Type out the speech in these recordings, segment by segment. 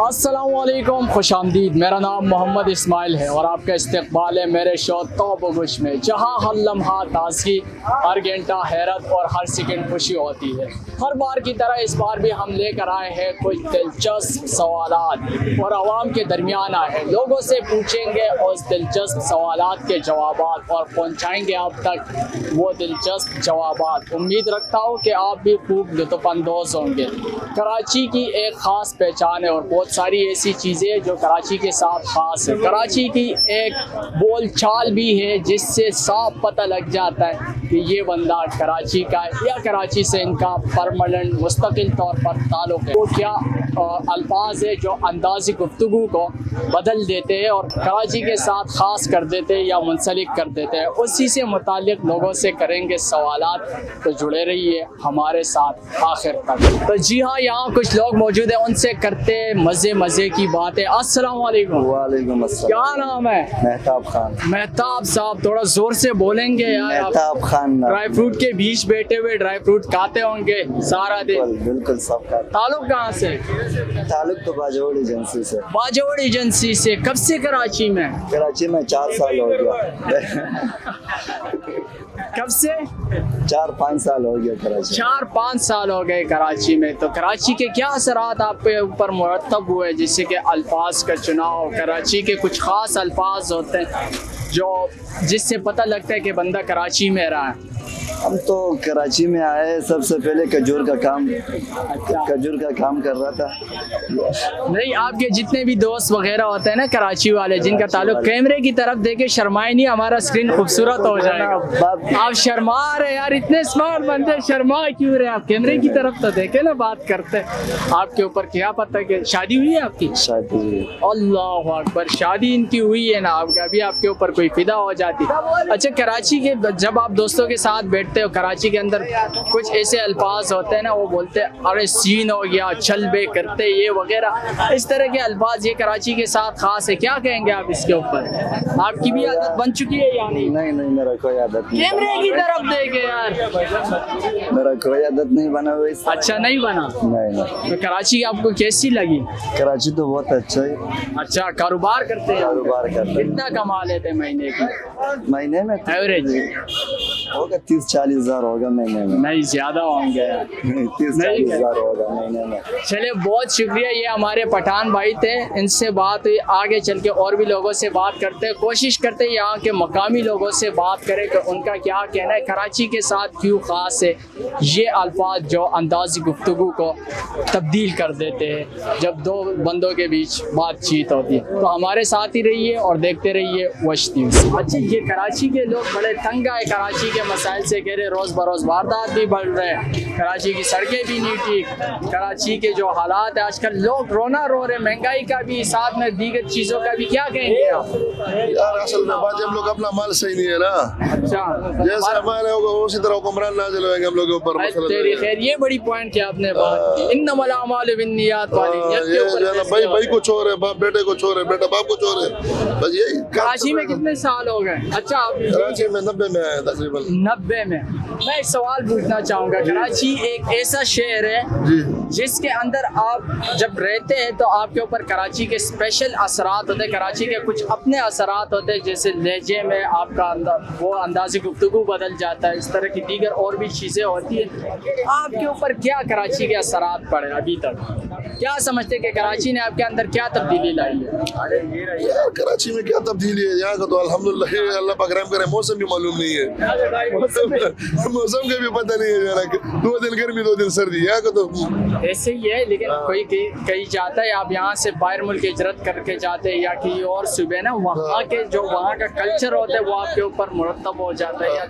अस्सलामुअलैकुम, खुशामदीद। मेरा नाम मोहम्मद इस्माइल है और आपका इस्तकबाल है मेरे शो टॉप गुश में, जहां हर लम्हा ताज़गी, हर घंटा हैरत और हर सेकंड खुशी होती है। हर बार की तरह इस बार भी हम लेकर आए हैं कुछ दिलचस्प सवालात और आवाम के दरमियान आए हैं। लोगों से पूछेंगे उस दिलचस्प सवालात के जवाबात और पहुँचाएँगे आप तक वो दिलचस्प जवाबात। उम्मीद रखता हूँ कि आप भी खूब लुत्फ़अंदोज़ होंगे। कराची की एक ख़ास पहचान है और बहुत सारी ऐसी चीज़ें जो कराची के साथ ख़ास है। कराची की एक बोल चाल भी है जिससे साफ पता लग जाता है कि ये बंदा कराची का है या कराची से इनका परमानेंट मुस्तकिल तौर पर ताल्लुक़ है। तो क्या अल्फाज है जो अंदाज़ी गुफ्तगू को बदल देते हैं और कराची के साथ ख़ास कर देते हैं या मुंसलिक कर देते हैं। उसी से मुताल्लिक़ लोगों से करेंगे सवालात, तो जुड़े रहिए हमारे साथ आखिर तक। तो जी हाँ, यहाँ कुछ लोग मौजूद हैं, उनसे करते मज़े की बातें। अस्सलाम वालेकुम। वालेकुम अस्सलाम। क्या नाम है? मेहताब खान। मेहताब साहब, थोड़ा जोर से बोलेंगे यार। मेहताब खान। ड्राई फ्रूट के बीच बैठे हुए ड्राई फ्रूट खाते होंगे सारा दिन। बिल्कुल सब खाते। ताल्लुक कहाँ से? ताल्लुक तो बाजोड़ एजेंसी से। बाजोड़ एजेंसी से। कब से कराची में? कराची में 4 साल हो गया। कब से? 4-5 साल हो गया कराची। 4-5 साल हो गए कराची में। तो कराची के क्या असरात आपके ऊपर मुरतब हुए, जैसे कि अल्फाज का चुनाव? कराची के कुछ ख़ास अल्फाज होते हैं जो जिससे पता लगता है कि बंदा कराची में रहा है। हम तो कराची में आए, सबसे पहले खजूर का काम कर रहा था। नहीं, आपके जितने भी दोस्त वगैरह होते हैं ना कराची वाले, जिनका ताल्लुक, कैमरे की तरफ देके शर्माए नहीं, हमारा स्क्रीन खूबसूरत हो जाएगा। आप शर्मा रहे यार, इतने स्मार्ट बंदे, शर्मा क्यों रहे आप? कैमरे की तरफ तो देखे ना, बात करते। आपके ऊपर क्या पता कि शादी हुई है आपकी? शादी। अल्लाह अकबर, शादी इनकी हुई है ना, अभी आपके ऊपर कोई फिदा हो जाती। अच्छा, कराची के जब आप दोस्तों के साथ बैठते हो, कराची के अंदर कुछ ऐसे अल्फाज होते हैं ना, वो बोलते हैं अरे सीन हो गया, चल बे करते, ये वगैरह, इस तरह के अल्फाज ये कराची के साथ खास है। क्या कहेंगे आप इसके ऊपर? आपकी भी आदत बन चुकी है या नहीं? नहीं, मेरा कोई आदत नहीं। कैमरे की तरफ देखे यार। मेरा कोई आदत नहीं बना हुआ। अच्छा, नहीं बना? नहीं। तो कराची आपको कैसी लगी? कराची तो बहुत अच्छा है। अच्छा, कारोबार करते हैं? कारोबार करते हैं। कितना कमा लेते हैं महीने की? महीने में एवरेज होगा 30-40 हज़ार होगा महीने में। नहीं, ज्यादा होंगे यार। 30-40 हज़ार होगा महीने में। चले, बहुत शुक्रिया। ये हमारे पठान भाई थे, इनसे बात हुई। आगे चल के और भी लोगों से बात करते हैं, कोशिश करते हैं यहाँ के मकामी लोगों से बात करें कि उनका क्या कहना है, कराची के साथ क्यों ख़ास है ये अल्फाज जो अंदाज़ी गुफ्तगू को तब्दील कर देते हैं जब दो बंदों के बीच बातचीत होती है। तो हमारे साथ ही रहिए और देखते रहिए वश न्यूज़। अच्छा, ये कराची के लोग बड़े तंग आए कराची के मसाइल से, कह रहे रोज़ बरोज़ वारदात भी बढ़ रहे हैं, कराची की सड़कें भी नहीं ठीक, कराची के जो हालात है आजकल, लोग रोना रो रहे, महंगाई का भी, साथ में दीगर चीज़ों का भी। क्या कहेंगे आप? यार असल में बात, हम लोग अपना माल सही नहीं है ना। अच्छा, जैसे हमारे होगा उसी तरह हुक्मरान ना चलेंगे हम लोग के ऊपर। तेरी खैर, ये बड़ी पॉइंट की आपने बात की, इन्नमल अमालु बिन्नियात वाली। भाई को छोड़ रहे, बाप बेटे को छोड़ रहे, बेटा बाप को छोड़ रहे, बस यही। कराची में कितने साल हो गए? अच्छा, आप कराची में 90 में आया तकरीबन। 90 में। मैं एक सवाल पूछना चाहूँगा, कराची एक ऐसा शहर है जिसके अंदर आप जब रहते हैं तो आपके ऊपर कराची के स्पेशल असरात होते हैं, कराची के कुछ अपने असरात होते हैं, जैसे लहजे में आपका वो अंदाज़े गुफ्तगू बदल जाता है, इस तरह की दीगर और भी चीज़ें होती हैं। आपके ऊपर क्या कराची के असरात पड़े अभी तक? क्या समझते हैं कि कराची ने आपके अंदर क्या तब्दीली लाई है? यार कराची में क्या तब्दीली है, यहाँ का तो अल्हम्दुलिल्लाह अल्लाह पाक रहम करे, मौसम भी मालूम नहीं है। मौसम का भी पता नहीं है, 2 दिन गर्मी 2 दिन सर्दी, यहाँ का तो ऐसे ही है। लेकिन कोई कहीं जाता है, आप यहाँ से बाहर मुल्क हिजरत करके जाते हैं या कहीं और सुबह ना, वहाँ के जो वहाँ का कल्चर होता है वो आपके ऊपर मुरतब हो जाता है। या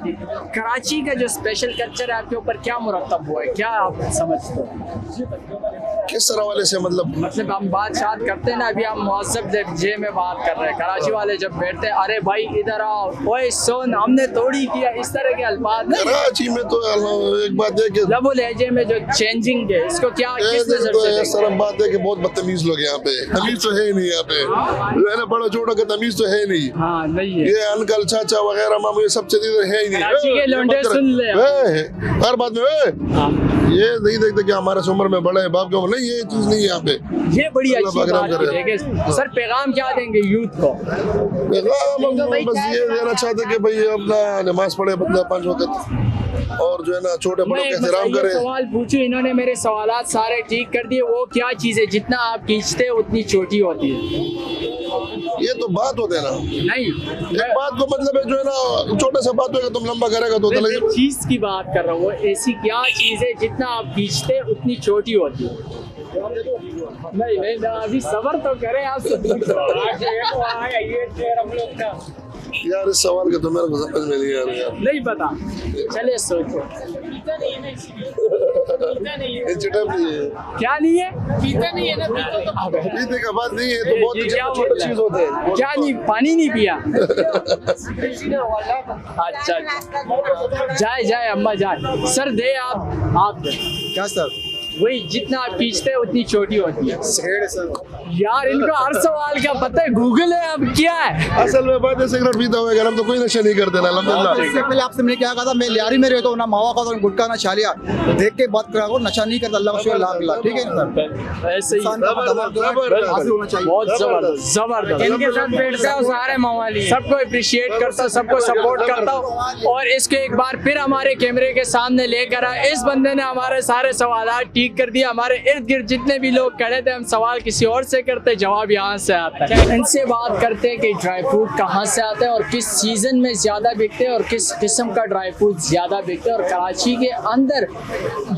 कराची का जो स्पेशल कल्चर है आपके ऊपर क्या मुरतब हुआ है, क्या आप समझते हो? किस तरह वाले से? मतलब हम बात करते हैं ना, अभी हम मुहज़्ज़ब जे में बात कर रहे हैं, कराची वाले जब बैठते हैं, अरे भाई इधर आओ, ओए सुन, हमने तोड़ी किया, इस तरह के अल्फाज। कराची में तो एक बात है कि लबो लहजे में जो चेंजिंग है, इसको क्या किस नजर से? सर बात है कि बहुत बदतमीज लोग यहाँ पे, तमीज तो है ही नहीं यहाँ पे, जो है ना, बड़ा छोटा का तमीज तो है नहीं। हाँ, नहीं है। ये अंकल चाचा वगैरह मामू ये सब चीजें है ही नहीं। कराची के लौंडे सुन ले हर बात में ये नहीं देखते कि हमारे से उम्र में बड़े हैं, बाप की उम्र नहीं, ये चीज नहीं है यहाँ पे। ये बड़ी अल्लाह अच्छी पाक रहम बात करे। है कि सर पैगाम क्या देंगे यूथ को? पैगाम हम बस ये देना चाहते कि भाई अपना नमाज पढ़े बंदा 5 वक्त, और जो है ना छोटे बड़ों का एहतराम ये करे। सवाल पूछूं, इन्होंने मेरे सवालात सारे ठीक कर दिए। वो क्या चीज़ है जितना आप खींचते हो उतनी छोटी होती है? ये तो बात होते है ना, नहीं, एक बात को मतलब है जो है ना, छोटे से बात होगा तुम लंबा करेगा तो मैं लगे। चीज की बात कर रहा हूँ। वो ऐसी क्या चीज है जितना आप खींचते उतनी छोटी होती है? नहीं नहीं ना, अभी सबर तो करें आप। यार इस सवाल का तो मेरे को समझ में नहीं आ रहा यार। नहीं पता, चलिए सोचो। ये चिटप नहीं है, क्या नहीं है? पीते का बात नहीं है, तो बहुत ये क्या छोटा चीज होता है। क्या नहीं, पानी नहीं पिया? अच्छा जाए जाए अम्मा जाए। सर दे आप दे। क्या सर? वही जितना आप खींचते हैं उतनी छोटी होती है। Cigarette sir. यार इनको हर सवाल का पता है, गूगल है। अब क्या है असल में बात है, सिगरेट पीता हुआ हम तो कोई नशा नहीं करते ना, अल्हम्दुलिल्लाह। इससे पहले आपसे मैंने क्या कहा था, मैं लियारी में रहता हूँ ना, मावा खाता हूँ, गुटखा ना छालिया, देख के बात करा करो, नशा नहीं करता। अल्लाह का शुक्र, लाख लाख, ठीक है सर। ऐसे ही इंसान का दमा जो है हासिल होना चाहिए। बहुत जबरदस्त जबरदस्त। इनके साथ बैठता हूँ, सारे मवाली सबको अप्रिशिएट करता हूँ, सबको सपोर्ट करता हूँ। और इसको एक बार फिर हमारे कैमरे के सामने लेकर आए। इस बंदे ने हमारे सारे सवाल ठीक कर दिया। हमारे इर्द गिर्द जितने भी लोग खड़े थे, हम सवाल किसी और से करते, जवाब यहाँ से आता है। इनसे बात करते हैं कि ड्राई फ्रूट कहाँ से आते हैं और किस सीजन में ज्यादा बिकते हैं और किस किस्म का ड्राई फ्रूट ज्यादा बिकते हैं, और कराची के अंदर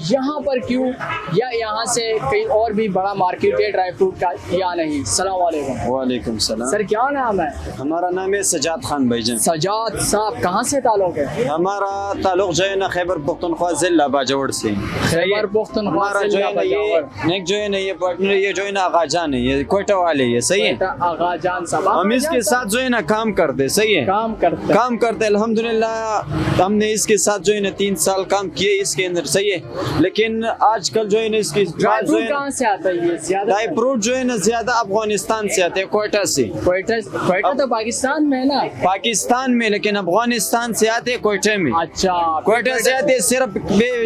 यहाँ पर क्यों, या यहाँ से कहीं और भी बड़ा मार्केट है ड्राई फ्रूट का या नहीं। सलाम वालेकुम। वालेकुम सलाम। सर क्या नाम है? हमारा नाम है सजाद खान भाईजान। सजाद साहब, कहाँ से ताल्लुक है? हमारा ताल्लुक जो है ना खैबर पख्तूनख्वा जिला बाजौड़ से। खैबर पख्तूनख्वा हमारा जो है ना ये नेक जो है ना ये पार्टनर, ये जो है ना आगाजान है, ये कोयटा वाले, ये सही है। आगाजान साहब, हम इसके साथ जो है ना काम करते, सही है, काम करते अल्हम्दुलिल्लाह। हमने इसके साथ जो है ना 3 साल काम किए इसके अंदर, सही है। लेकिन आजकल जो है ना इसकी ड्राई फ्रूट कहाँ से आता है? ये ज्यादा ड्राई फ्रूट जो है ना ज्यादा अफगानिस्तान से आते हैं, कोयटा से। कोयटा तो पाकिस्तान में है ना? पाकिस्तान में, लेकिन अफगानिस्तान से आते हैं कोयटे में। अच्छा, कोयटा से आते सिर्फ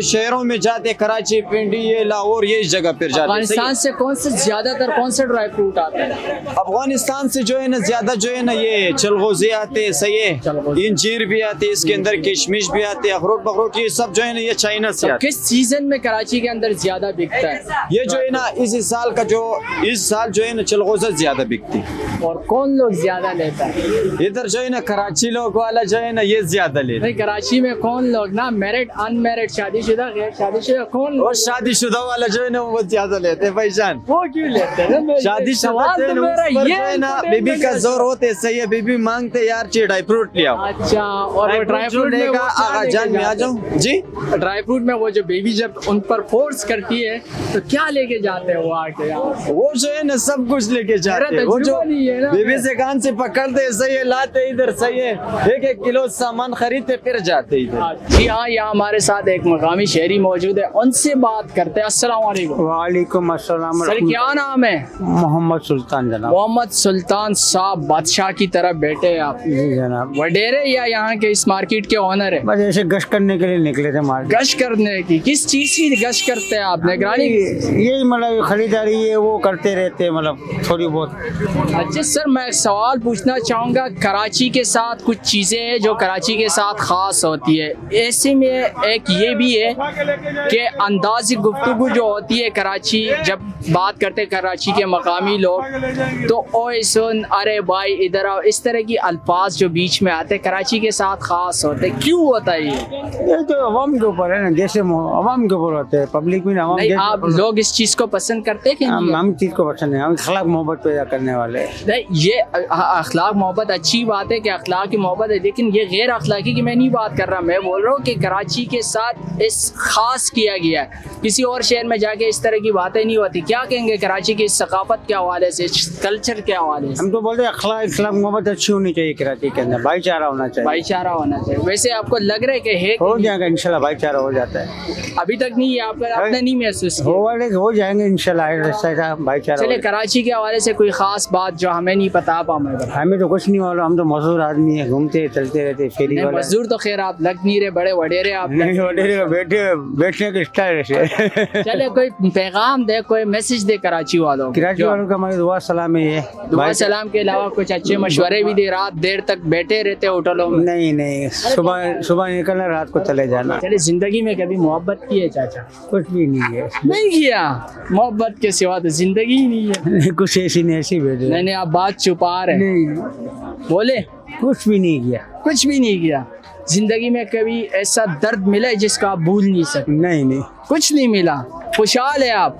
शहरों में जाते, कराची, पिंडी, ये लाहौर, ये इस जगह पर जाते। अफगानिस्तान से कौन से ड्राई फ्रूट आते हैं? अफगानिस्तान से जो है ना ज्यादा जो है ना ये चलगोजे आते हैं, सही है, इंजीर भी आते हैं, इसके अंदर किशमिश भी आते हैं, अखरोट बखरोट, ये सब जो है ना ये चाइना से आते हैं। किस सीजन में कराची के अंदर ज्यादा बिकता है? ये जो है ना इस साल जो है ना चलगोजा ज्यादा बिकती है। और कौन लोग ज्यादा लेता है? इधर जो है ना कराची लोग वाला जो है ना ये ज्यादा लेता है। नहीं, कराची में कौन लोग ना, मैरिड, अनमैरिड, शादीशुदा, गैर शादीशुदा, कौन? और शादीशुदा वाला जो है ना वो ज्यादा लेते हैं भाईजान। वो क्यों लेते हैं? शादीशुदा जो है ना उस पर जो है ना बीबी का जोर होते, सही है, बीबी मांगते यार ची ड्राई फ्रूट लिया। अच्छा, और ड्राई फ्रूट लेगा आगाजान में आ जाओ जी। ड्राई फ्रूट में वो जो बेबी जब उन पर फोर्स करती है तो क्या लेके जाते हैं वो आके यार? वो जो है ना सब कुछ लेके जाते हैं। वो जो बेबी से कान से पकड़ते, सही है, लाते इधर, सही है, 1-1 किलो सामान खरीदते फिर जाते इधर। जी हाँ, यहाँ हमारे साथ एक मकामी शहरी मौजूद है, उनसे बात करते हैं। अस्सलाम वालेकुम। वालेकुम अस्सलाम। सर क्या नाम है? मोहम्मद सुल्तान जनाब। मोहम्मद सुल्तान साहब, बादशाह की तरह बैठे हैं आप? जी जनाब। वडेरे या यहाँ के इस मार्केट के ओनर है? बस ऐसे गश्त करने के लिए निकले थे मार्केट। गश्त करने की? किस चीज की गश्त करते हैं आप? निगरानी? यही मतलब खरीदारी है वो करते रहते हैं, मतलब थोड़ी बहुत। अच्छा सर, मैं सवाल पूछना चाहूँगा, कराची के साथ कुछ चीज़ें हैं जो कराची के साथ ख़ास होती है, ऐसे में एक ये भी है कि अंदाज़ गुफ्तगू जो होती है कराची, जब बात करते हैं कराची के मकामी लोग तो ओए सुन, अरे भाई इधर आओ, इस तरह की अल्फाज जो बीच में आते हैं कराची के साथ ख़ास होते हैं। क्यों होता है ये तो अवाम के ऊपर है ना, जैसे अवाम के ऊपर होते हैं, पब्लिक में अवाम। नहीं, आप लोग इस चीज़ को पसंद करते हैं कि नहीं? हम चीज़ को पसंद है, हम अखलाक मोहब्बत पैदा करने वाले। नहीं, ये अखलाक मोहब्बत अच्छी बात है कि अखलाक की मोहब्बत है, लेकिन ये गैर अखलाकी की मैं नहीं बात कर रहा। मैं बोल रहा हूँ कि कराची के साथ इस खास किया गया है, किसी और शहर में जाके इस तरह की बातें नहीं होती। क्या कहेंगे कराची की सकाफत के हवाले से, कल्चर के हवाले से? हम तो बोलते हैं अखलाक इस्लाम मोहब्बत अच्छी होनी चाहिए कराची के अंदर, भाईचारा होना चाहिए। भाईचारा होना चाहिए। वैसे आपको लग रहा है कि है हो जाएगा इंशाल्लाह, भाईचारा हो जाता है। अभी तक नहीं है, आपने नहीं महसूस किया? हो जाएंगे इंशाल्लाह भाईचारा। चले कराची के हवाले से कोई खास बात जो हमें नहीं पता, आप हमें तो कुछ नहीं मालूम, हम तो मजदूर आदमी है, घूमते चलते रहते फेरी वाले। मजदूर तो खैर आप लग नहीं रहे, बड़े वडेरे आप बैठने के स्टाइल से। चले कोई पैगाम दे, कोई मैसेज दे कराची वालों का हमारी दुआ सलाम है। दुआ सलाम के अलावा कुछ अच्छे मशवरे भी दे? रात देर तक बैठे रहते होटलों में? नहीं, सुबह निकलना, रात को चले जाना। चले जिंदगी में कभी मोहब्बत की है चाचा? कुछ भी नहीं है। नहीं किया? मोहब्बत के सिवा तो जिंदगी ही नहीं है। कुछ ऐसी नहीं, ऐसी बैठे। नहीं, आप बात छुपा रहे। नहीं, बोले कुछ भी नहीं किया। कुछ भी नहीं किया। जिंदगी में कभी ऐसा दर्द मिला है जिसको आप भूल नहीं सकते? नहीं, कुछ नहीं मिला। खुशहाल है आप?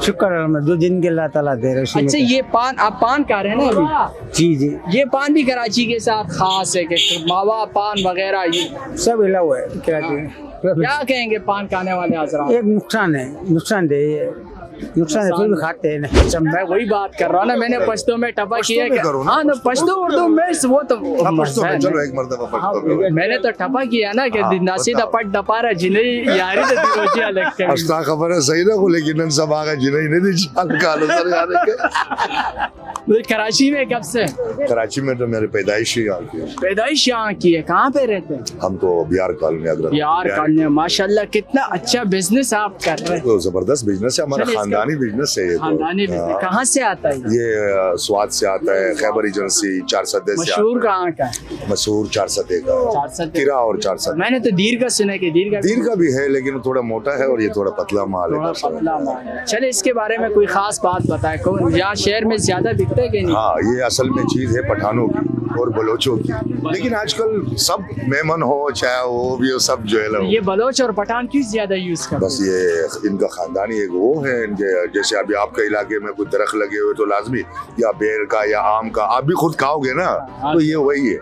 शुक्र है, जो दिन के अल्लाह ताला दे रहे। अच्छा, ये पान, आप पान खा रहे हैं ना अभी? जी, ये पान भी कराची के साथ खास है कि मावा पान वगैरह ये सब हिला हुआ है कराची में। क्या कहेंगे पान खाने वाले हजरात? एक नुकसान है, नुकसान है, फिर भी खाते हैं ना। अच्छा, मैं वही बात कर रहा हूँ ना, मैंने पश्तो में टपा किया। हाँ ना, पश्तो उर्दू में वो तो चलो एक मर्तबा मैंने तो टपा किया ना कि नासीदा पट डपा रहा जिन्हें यारी तो रोची अलग के अस्ता खबर है सही ना को, लेकिन सब आगे जिन्हें नहीं दी चाल कालो सर यार के। कराची में कब से? कराची में तो मेरी पैदाइश ही यहाँ की है। पैदाइश यहाँ की है? कहाँ पे रहते हैं? हम तो बिहार कॉलोनी अग्रवाल। बिहार कॉलोनी। माशाल्लाह, कितना अच्छा बिजनेस आप कर रहे हैं। तो जबरदस्त बिजनेस है हमारा, खानदानी बिजनेस है ये। खानदानी बिजनेस कहाँ से आता है? ये स्वाद से आता है, खैबर एजेंसी 4 सदे से। मशहूर कहाँ का है? मशहूर 4 सदे का, तिरा और 4 सदे। मैंने तो दीर का सुना है कि दीर का भी है, लेकिन थोड़ा मोटा है और ये थोड़ा पतला माल है। पतला माल है। चले इसके बारे में कोई खास बात बताए, कौन यहाँ शहर में ज्यादा बिकता है कि नहीं? हाँ, ये असल में चीज है पठानों की और बलोचों की, लेकिन आजकल सब मेमन हो चाहे वो भी हो, सब जो है ये बलोच और पठान क्यों ज्यादा यूज करते हैं? बस ये इनका खानदानी एक वो है इनके। जैसे अभी आपके इलाके में कुछ दरख्त लगे हुए तो लाजमी या बेर का या आम का आप भी खुद खाओगे ना, तो ये वही है।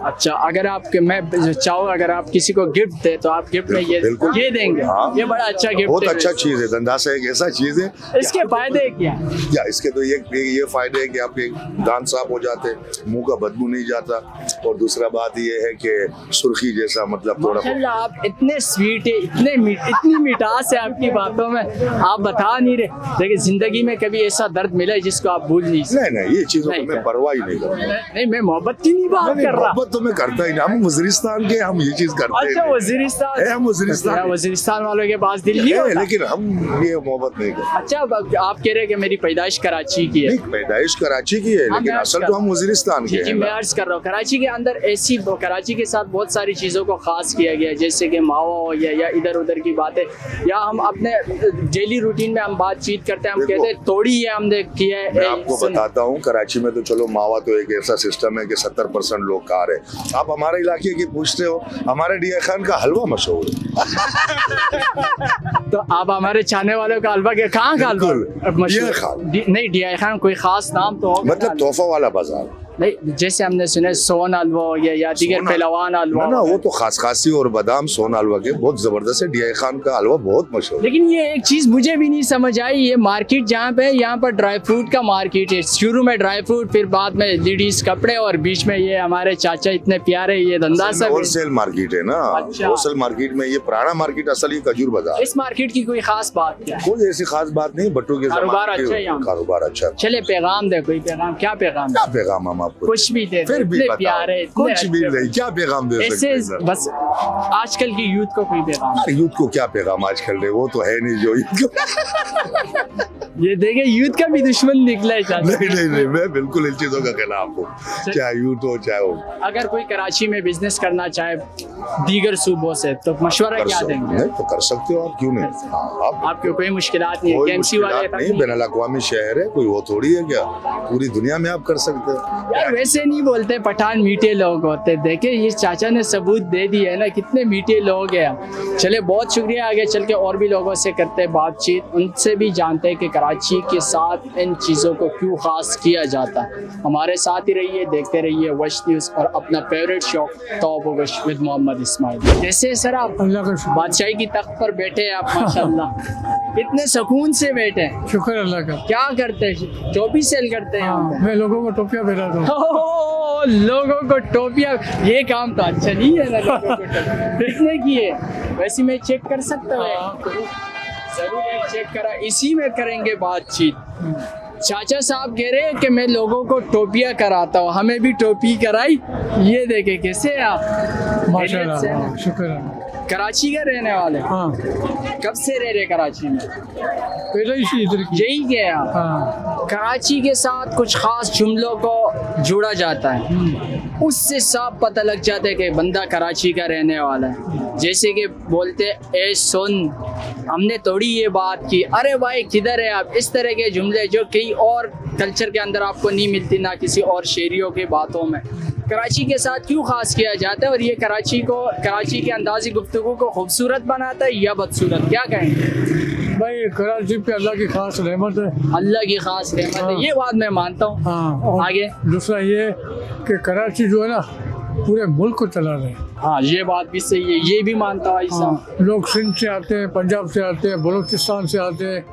अच्छा, अगर आपके मैं चाहूँ अगर आप किसी को गिफ्ट दे तो आप गिफ्ट में ये देंगे? हाँ, ये बड़ा अच्छा गिफ्ट, बहुत अच्छा चीज है। धंधासा एक ऐसा चीज है। इसके फायदे क्या? या इसके तो ये फायदे है कि आपके दांत साफ हो जाते, मुंह का बदबू नहीं जाता, और दूसरा बात ये है कि सुर्खी जैसा मतलब थोड़ा। माशाल्लाह, आप इतने स्वीट है, इतनी मिठास है आपकी बातों में, आप बता नहीं रहे। देखिए, जिंदगी में कभी ऐसा दर्द मिला है जिसको आप भूल नहीं सकते? नहीं, ये चीजों को मैं परवाह ही नहीं करता। नहीं, मैं मोहब्बत की नहीं बात कर रहा। मोहब्बत तो मैं करता ही नहीं, हम वजीरिस्तान के, हम ये चीज करते हैं। अच्छा, वजीरिस्तान वालों के पास दिल नहीं होता, लेकिन हम ये मोहब्बत नहीं करते। अच्छा, आप कह रहे हैं कि मेरी पैदाइश कराची की है? पैदाइश कराची की है, लेकिन असल तो हम वजीरिस्तान के हैं। मैं अर्ज कर रहा हूँ, कराची के अंदर ऐसी, कराची के साथ बहुत सारी चीज़ों को खास किया गया है, जैसे कि मावा हो या इधर उधर की बातें, या हम अपने डेली रूटीन में हम बातचीत करते हैं, हम कहते हैं तोड़ी है, हमने किया है। मैं आपको बताता हूँ, कराची में तो चलो मावा तो एक ऐसा सिस्टम है कि 70% लोग खा रहे। आप हमारे इलाके की पूछते हो, हमारे DI खान का हलवा मशहूर है। तो आप हमारे चाहने वालों का हलवा के कहाँ का हलवा नहीं? DI खान कोई खास नाम तो होगा, मतलब तोहफा वाला बाजार नहीं, जैसे हमने सुना सोन हलवा या दीगर पहलवान हलवा ना, वो तो खासी और बादाम सोन हलवा के बहुत जबरदस्त है। DI खान का हलवा बहुत मशहूर। लेकिन ये एक चीज मुझे भी नहीं समझ आई, ये मार्केट जहाँ पे, यहाँ पर ड्राई फ्रूट का मार्केट है, शुरू में ड्राई फ्रूट, फिर बाद में लेडीज कपड़े, और बीच में ये हमारे चाचा इतने प्यारे, ये धंधा सब होलसेल मार्केट है ना। होलसेल मार्केट में ये पुराना मार्केट असल ही खजूर बाजार। इस मार्केट की कोई खास बात क्या? कोई ऐसी खास बात नहीं, बट्टू के कारोबार अच्छा है, कारोबार अच्छा। चले पैगाम दे, कोई पैगाम? क्या पैगाम हम आपको कुछ भी दे, फिर भी प्यारे, कुछ भी नहीं, क्या पैगाम दे सकते हैं? बस आजकल की यूथ को कोई पैगाम? यूथ को क्या पैगाम आजकल दे, वो तो है नहीं जो यूथ को। ये देखे, यूथ का भी दुश्मन निकला है। नहीं, मैं बिल्कुल इन चीजों का खिलाफ हूँ, चाहे यूथ हो चाहे हो। अगर कोई कराची में बिजनेस करना चाहे दीगर सूबों से, तो मशवरा क्या देंगे? नहीं तो कर सकते हो आप, क्यों नहीं? आपको कोई मुश्किलात नहीं है? KMC वाले नहीं, बैनुल अक़वामी शहर है, कोई वो थोड़ी है क्या, पूरी दुनिया में आप कर सकते हो। यार वैसे नहीं बोलते पठान मीठे लोग होते, देखे ये चाचा ने सबूत दे दिया है ना, कितने मीठे लोग हैं। चले, बहुत शुक्रिया, आगे चल के और भी लोगों से करते हैं बातचीत, उनसे भी जानते हैं कि कराची के साथ इन चीज़ों को क्यों ख़ास किया जाता है। हमारे साथ ही रहिए, देखते रहिए वश न्यूज़ और अपना फेवरेट शो तौब वश विद मोहम्मद इस्माइल। कैसे सर आप बादशाही की तख्त पर बैठे हैं आप माशाल्लाह, इतने सुकून से बैठे हैं। शुक्र अल्लाह का। क्या करते हैं? टोपी सेल करते हैं यहाँ पे? मैं लोगों को टोपियाँ पहनाता हूँ। ओह, लोगों को टोपियाँ, ये काम तो अच्छा नहीं है ना। लोगों को कितने की है वैसे? मैं चेक कर सकता हूँ? जरूर एक चेक करा, इसी में करेंगे बातचीत। चाचा साहब कह रहे हैं कि मैं लोगों को टोपियाँ कराता हूँ, हमें भी टोपी कराई। ये देखे कैसे हैं आप? माशाल्लाह, शुक्र है। कराची के रहने वाले? हाँ, कब से रह रहे कराची में? पहले ही से इधर की। यही के आप? हाँ, कराची के साथ कुछ खास जुमलों को जोड़ा जाता है, उससे साफ पता लग जाता है कि बंदा कराची का रहने वाला है। जैसे कि बोलते ए सुन, हमने थोड़ी ये बात की, अरे भाई किधर है आप, इस तरह के जुमले जो कई और कल्चर के अंदर आपको नहीं मिलती, ना किसी और शहरियों की बातों में। कराची के साथ क्यों खास किया जाता है और ये कराची के अंदाज़ी गुफ्तगू को खूबसूरत बनाता है या बदसूरत, क्या कहेंगे? भाई कराची पे अल्लाह की खास रहमत है। अल्लाह की खास रहमत है, ये बात मैं मानता हूँ। हाँ, और आगे दूसरा ये कि कराची जो है ना पूरे मुल्क को चला रहे हैं। हाँ, ये बात भी सही है, ये भी मानता हूँ ऐसा। हाँ, लोग सिंध से आते हैं, पंजाब से आते हैं, बलूचिस्तान से आते हैं,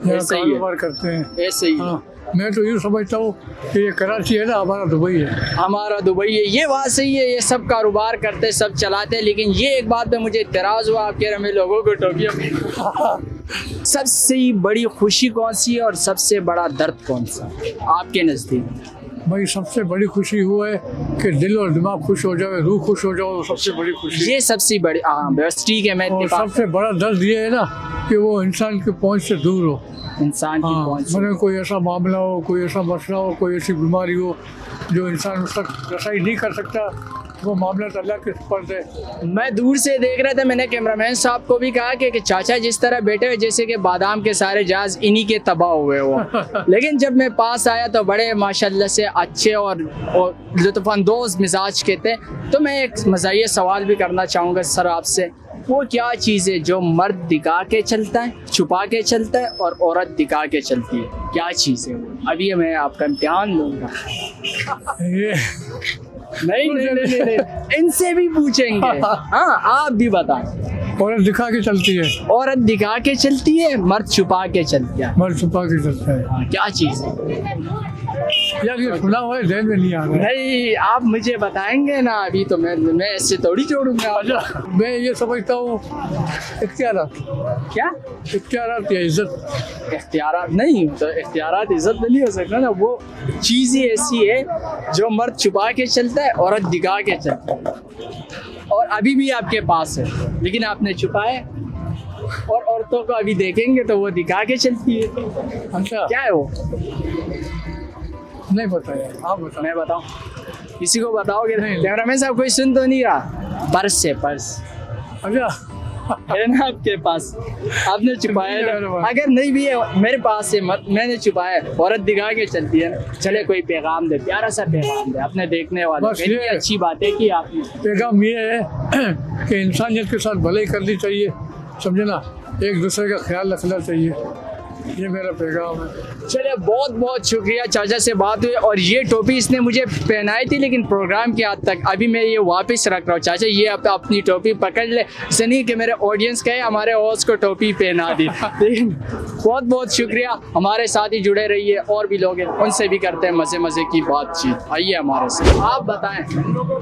यहाँ ऐसा ही है। कारोबार करते हैं। ऐसे ही हाँ, मैं तो यूँ समझता हूँ कि ये कराची है ना हमारा दुबई है। हमारा दुबई है, ये बात सही है। ये सब कारोबार करते, सब चलाते हैं, लेकिन ये एक बात पे मुझे इतराज़ हुआ, आप कह रहे हैं मैं लोगों को टोपियाँ। सबसे बड़ी खुशी कौन सी है और सबसे बड़ा दर्द कौन सा आपके नज़दीक? भाई सबसे बड़ी खुशी वो है कि दिल और दिमाग खुश हो जाए, रूह खुश हो जाए, सबसे बड़ी खुशी। ये सबसे बड़ी, हाँ बस ठीक है, मैं और इत्तेफाक। सबसे बड़ा दर्द ये है ना कि वो इंसान की पहुंच से दूर हो। इंसान की हाँ, पहुंच। मैंने कोई ऐसा मामला हो, कोई ऐसा मसला हो, कोई ऐसी बीमारी हो जो इंसान उस तक रसाई नहीं कर सकता, वो मामला तो अल्लाह के ऊपर है। मैं दूर से देख रहा था, मैंने कैमरामैन साहब को भी कहा कि चाचा जिस तरह बैठे हुए जैसे कि बादाम के सारे जहाज इन्हीं के तबाह हुए वो। लेकिन जब मैं पास आया तो बड़े माशाल्लाह से अच्छे और लुत्फ़अंदोज़ मिजाज के थे। तो मैं एक मज़ाहिया सवाल भी करना चाहूँगा सर आपसे, वो क्या चीज़ है जो मर्द दिखा के चलता है, छुपा के चलता है, और औरत दिखा के चलती है? क्या चीज़ है वो? अभी मैं आपका इम्तिहान लूँगा। ये नहीं, इनसे भी पूछेंगे। हाँ, आप भी बताएं। औरत दिखा के चलती है, औरत दिखा के चलती है, मर्द छुपा के चलती है। मर्द छुपा के चलता है। क्या चीज़ है? यार ये सुना हुआ है, ध्यान में नहीं आ रहा है। नहीं, आप मुझे बताएंगे ना, अभी तो मैं इससे थोड़ी जोड़ूंगा। अच्छा, मैं ये समझता हूँ इख्तियारात। क्या इख्तियारात या इज्जत? इख्तियारात नहीं, तो इख्तियारात इज्जत नहीं हो सकता ना। वो चीज़ ही ऐसी है जो मर्द छुपा के चलता है, औरत दिखा के चलता है। और अभी भी आपके पास है, लेकिन आपने छुपाया। और औरतों को अभी देखेंगे तो वो दिखा के चलती है। अच्छा, क्या है वो? नहीं पता यार, आप बताओ। मैं बताऊं? किसी को बताओगे? नहीं। कैमरामैन साहब कोई सुन तो नहीं रहा? पर्स है, पर्स अच्छा, है ना आपके पास, आपने छुपाया नहीं है मेरे ना। पास। अगर नहीं भी है मेरे पास है, मैंने छुपाया, औरत दिखा के चलती है ना। चले कोई पैगाम दे, प्यारा सा पैगाम दे अपने देखने वाले। बस ये अच्छी बातें की आपने। पैगाम ये है कि इंसानियत के साथ भलाई करनी चाहिए, समझे ना, एक दूसरे का ख्याल रखना चाहिए, ये मेरा पैगाम है। चलिए, बहुत बहुत शुक्रिया, चाचा से बात हुई। और ये टोपी इसने मुझे पहनाई थी, लेकिन प्रोग्राम के हद तक। अभी मैं ये वापस रख रहा हूँ। चाचा ये आप अपनी टोपी पकड़ ले, इसे नहीं कि मेरे ऑडियंस कहे हमारे होस्ट को टोपी पहना दी। बहुत बहुत शुक्रिया, हमारे साथ ही जुड़े रहिए। और भी लोग हैं, उनसे भी करते हैं मज़े मज़े की बातचीत। आइए हमारे साथ। आप बताएं,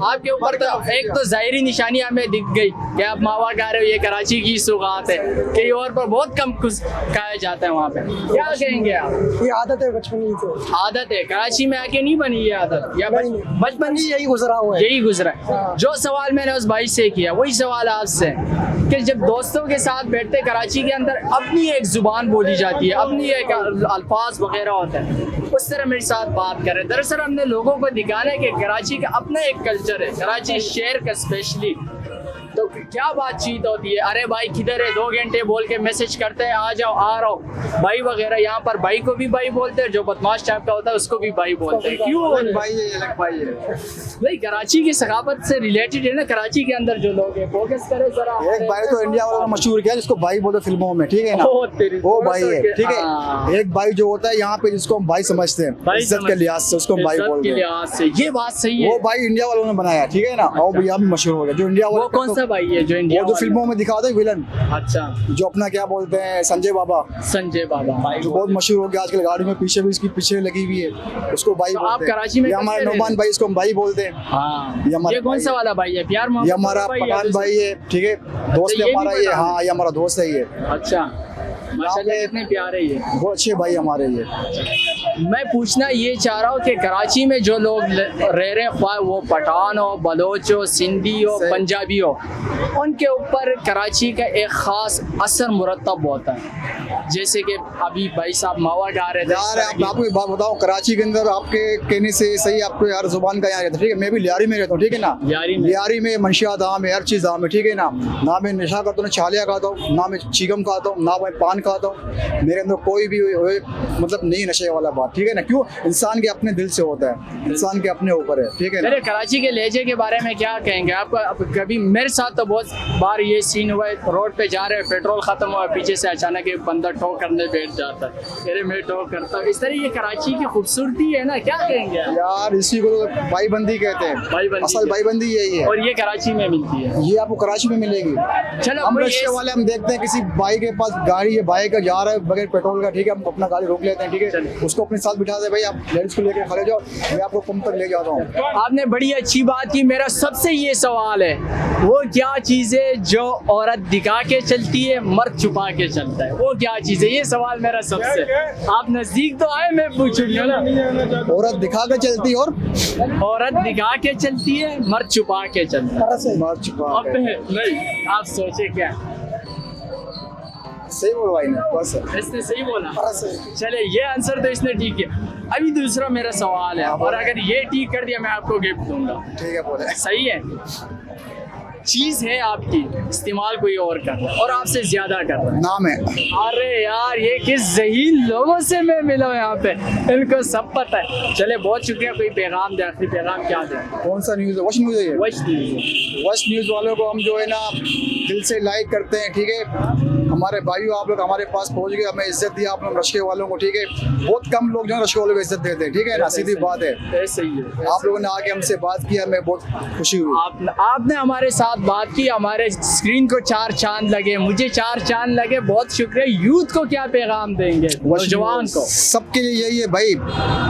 आपके ऊपर तो एक तो ज़ाहिरी निशानी हमें दिख गई कि आप मावा खा रहे हो, ये कराची की सुगात है। कई और पर बहुत कम कुछ खाया जाता है, वहाँ पे क्या कहेंगे आप? ये आदत है बचपन की, तो आदत है, कराची में आके नहीं बनी ये आदत, या बचपन ही यही गुजरा हुआ है। यही गुजरा है। जो सवाल मैंने उस भाई से किया वही सवाल आपसे, कि जब दोस्तों के साथ बैठते कराची के अंदर अपनी एक जुबान बोली जाती है, अपनी एक अल्फाज वगैरह होता है, उस तरह मेरे साथ बात करें। दरअसल हमने लोगों को दिखाना है कि कराची का अपना एक कल्चर है, कराची शहर का स्पेशली। तो क्या बातचीत होती है? अरे भाई किधर है, 2 घंटे बोल के मैसेज करते हैं आ जाओ आ रहा हूँ भाई वगैरह। यहाँ पर भाई को भी भाई बोलते हैं, जो बदमाश टाइप का होता है उसको भी भाई बोलते हैं। क्यों भाई ये अलग भाई है। भाई कराची की सकाफत से रिलेटेड है ना, कराची के अंदर जो लोग हैं, फोकस करे जरा। एक भाई तो इंडिया वाला मशहूर किया जिसको भाई बोलते फिल्मों में, ठीक है ना, वो भाई है, ठीक है। एक भाई जो होता है यहाँ पे जिसको हम भाई समझते हैं इज्जत के लिहाज से, उसको हम भाई बोलते हैं। ये बात सही है। वो भाई इंडिया वालों ने बनाया, ठीक है ना, और भैया भी मशहूर हो गया जो इंडिया वाला। वो कौन सा भाई है जो इंडिया जो फिल्मों में दिखाते हैं विलन? अच्छा, जो अपना क्या बोलते हैं संजय बाबा, संजय बाबा जो बहुत मशहूर हो गया आजकल, गाड़ी में पीछे भी इसकी पीछे लगी हुई है, उसको भाई तो बोलते आप हैं। कराची में हमारे नौमान भाई, इसको हम भाई बोलते हैं। हाँ, ये कौन सा वाला भाई है? प्यार मोहब्बत ये हमारा पठान भाई है, ठीक है, दोस्त है हमारा ये। हाँ, ये हमारा दोस्त है ये। अच्छा, माशाल्लाह कितने प्यारे ये, बहुत अच्छे भाई हमारे ये। मैं पूछना ये चाह रहा हूँ कि कराची में जो लोग रह रहे हैं, वो पठान हो, बलोच हो, सिंधी हो, पंजाबी हो, उनके ऊपर कराची का एक ख़ास असर मुरतब होता है। जैसे कि अभी भाई साहब मावा गा रहे थे यार, आपको एक बात बताऊं, कराची के अंदर आपके कहने से सही आपको यार जुबान का यहाँ रहता है, ठीक है। मैं भी लियारी में रहता हूँ, ठीक है ना। लियारी में मंशियात आम है, हर चीज़ आम है, ठीक है ना। ना मैं नशा करता हूँ, ना छालिया खाता हूँ, ना मैं चिकम खाता हूँ, ना मैं पान खाता हूँ। मेरे अंदर कोई भी मतलब नहीं नशे वाला बात, ठीक है ना। क्यों? इंसान के अपने दिल से होता है, इंसान के अपने ऊपर है, ठीक है ना। कराची के लहजे के बारे में क्या कहेंगे आपको? कभी मेरे साथ तो बहुत बार ये सीन हुआ है, रोड पे जा रहे हैं, पेट्रोल खत्म हुआ, पीछे से अचानक एक बंदा टो करने बैठ जाता है, अरे मैं टो करता हूँ। इस तरह ये कराची की खूबसूरती है ना, क्या कहेंगे यार? इसी को भाईबंदी कहते हैं, असल भाईबंदी यही है, और ये कराची में मिलती है, ये आपको कराची में मिलेगी। चलो हम रिक्शे वाले हम देखते हैं किसी भाई के पास गाड़ी है, बाइक का जा रहा है बगैर पेट्रोल का, ठीक है, हम अपना गाड़ी रोक लेते हैं, ठीक है, उसको अपने साथ बिठा दे, भाई आप लेडीज को लेकर खड़े जाओ, मैं आपको पंप तक ले जाता हूँ। आपने बड़ी अच्छी बात की। मेरा सबसे ये सवाल है, वो क्या चीज़ है जो औरत दिखा के चलती है, मर्द छुपा के चलता है? वो क्या चीज़ है? ये सवाल मेरा सबसे। आप नजदीक तो आए, मैं पूछूंगा ना। औरत दिखा के चलती है और औरत दिखा के चलती है, मर्द छुपा के चलता है। मर्द छुपा के। नहीं, आप सोचे क्या? सही बोल भाई ने, बस इसने सही बोला। चले, ये आंसर तो इसने ठीक किया। अभी दूसरा मेरा सवाल है, और अगर ये ठीक कर दिया मैं आपको गिफ्ट दूंगा, ठीक है? बोले सही है। चीज है आपकी, इस्तेमाल कोई और कर रहा है और आपसे ज्यादा कर रहा है, नाम है। अरे यार, ये किस ज़हीन लोगों से मैं मिला हूँ यहाँ पे, इनको सब पता है। चले, बहुत शुक्रिया। कोई पैगाम दे, आखिरी पैगाम क्या दे? कौन सा न्यूज़ है? वश न्यूज़ है ये। वश न्यूज़। वश न्यूज़ वालों को हम जो है ना दिल से लाइक करते हैं, ठीक है। हमारे भाइयों, आप लोग हमारे पास पहुँच गए, हमें इज्जत दिया आप लोग रश्के वालों को, ठीक है। बहुत कम लोग जो है रश्के वालों को इज्जत देते हैं, ठीक है ना, सीधी बात है। सही है। आप लोगों ने आके हमसे बात की, हमें बहुत खुशी हुई। आपने हमारे साथ बात की, हमारे स्क्रीन को 4 चांद लगे, मुझे 4 चांद लगे, बहुत शुक्रिया। यूथ को क्या पैगाम देंगे, नौजवान को? सबके लिए यही है भाई,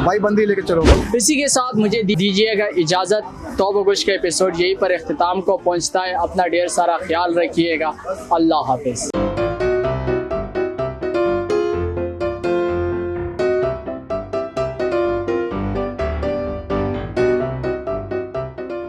भाई बंदी लेके चलो। इसी के साथ मुझे दीजिएगा इजाज़त। तौबा गोश का एपिसोड यहीं पर इख्तिताम को पहुंचता है। अपना ढेर सारा ख्याल रखिएगा। अल्लाह हाफिज़।